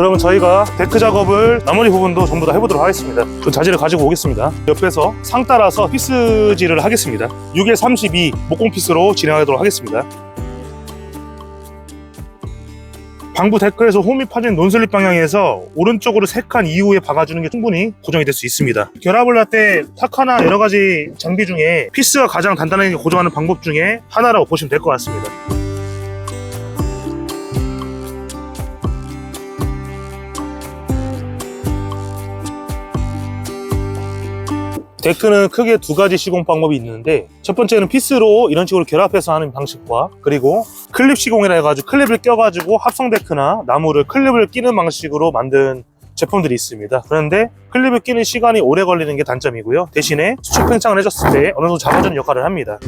그러면 저희가 데크 작업을 나머지 부분도 전부 다 해보도록 하겠습니다. 그 자재를 가지고 오겠습니다. 옆에서 상 따라서 피스질을 하겠습니다. 6에 32 목공 피스로 진행하도록 하겠습니다. 방부 데크에서 홈이 파진 논슬립 방향에서 오른쪽으로 3칸 이후에 박아주는 게 충분히 고정이 될 수 있습니다. 결합을 할 때 타카나 여러가지 장비 중에 피스가 가장 단단하게 고정하는 방법 중에 하나라고 보시면 될 것 같습니다. 데크는 크게 2가지 시공 방법이 있는데, 첫 번째는 피스로 이런 식으로 결합해서 하는 방식과, 그리고 클립 시공이라 해가지고 클립을 껴가지고 합성 데크나 나무를 클립을 끼는 방식으로 만든 제품들이 있습니다. 그런데 클립을 끼는 시간이 오래 걸리는 게 단점이고요. 대신에 수축 팽창을 해줬을 때 어느 정도 잡아주는 역할을 합니다.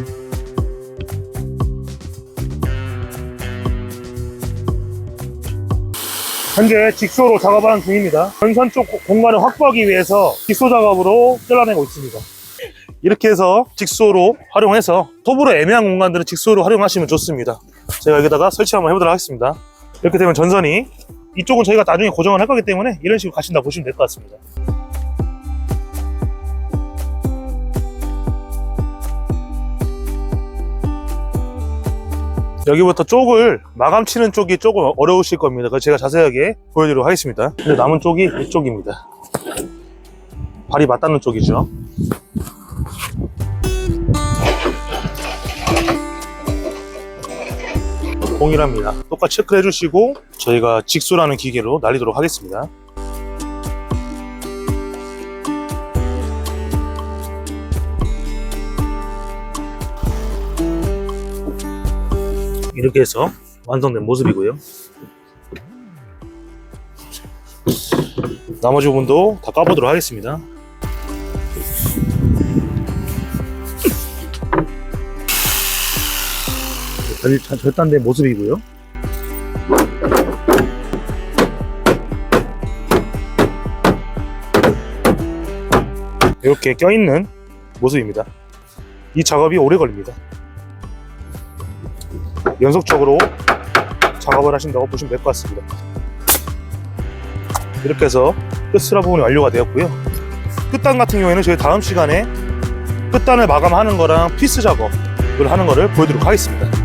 현재 직소로 작업하는 중입니다. 전선 쪽 공간을 확보하기 위해서 직소 작업으로 잘라내고 있습니다. 이렇게 해서 직소로 활용해서 톱으로 애매한 공간들은 직소로 활용하시면 좋습니다. 제가 여기다가 설치 한번 해보도록 하겠습니다. 이렇게 되면 전선이, 이쪽은 저희가 나중에 고정을 할 거기 때문에 이런 식으로 가신다 보시면 될 것 같습니다. 여기부터 쪽을 마감 치는 쪽이 조금 어려우실 겁니다. 그래서 제가 자세하게 보여드리도록 하겠습니다. 근데 남은 쪽이 이쪽입니다. 발이 맞닿는 쪽이죠. 동일합니다. 똑같이 체크를 해주시고 저희가 직소라는 기계로 날리도록 하겠습니다. 이렇게 해서 완성된 모습이고요. 나머지 부분도 다 까보도록 하겠습니다. 절단된 모습이고요. 이렇게 껴있는 모습입니다. 이 작업이 오래 걸립니다. 연속적으로 작업을 하신다고 보시면 될 것 같습니다. 이렇게 해서 끝스라 부분이 완료가 되었고요. 끝단 같은 경우에는 저희 다음 시간에 끝단을 마감하는 거랑 피스 작업을 하는 거를 보여드리도록 하겠습니다.